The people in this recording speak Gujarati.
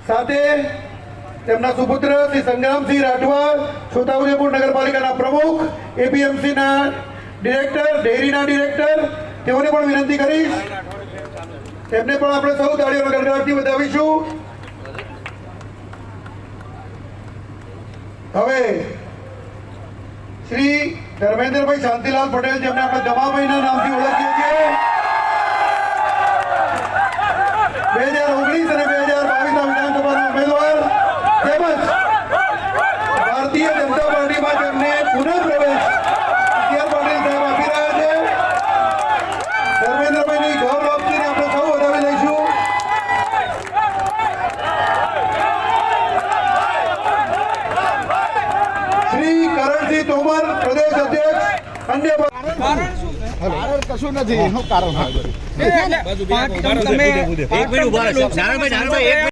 સાથે તેમના સુપુત્ર શ્રી સંગ્રામસિંહ રાઠવા, છોટાઉદેપુર નગરપાલિકાના પ્રમુખ, એપીએમસીના ડિરેક્ટર, ડેરીના ડિરેક્ટર, તેઓને પણ વિનંતી કરીશ, તેમને પણ આપણે સૌ તાળીઓના ગડગડાટથી વધાવીશું. હવે શ્રી ધર્મેન્દ્રભાઈ શાંતિલાલ પટેલ, જેમને આપણે દમાભાઈના નામથી ઓળખીએ છીએ, 2019 અને 2022ના વિધાનસભાના ઉમેદવાર તેમજ ભારતીય જનતા પાર્ટીમાં જેમને પુનઃ પ્રવેશ પાટીલ સાહેબ આપી રહ્યા છે. ધર્મેન્દ્રભાઈની ગૌરવ આપીને આપણે સૌ વધાવી લઈશું. શ્રી કરણસિંહ તોમર, પ્રદેશ અધ્યક્ષ. અન્ય કારણ કશું નથી, એનું કારણ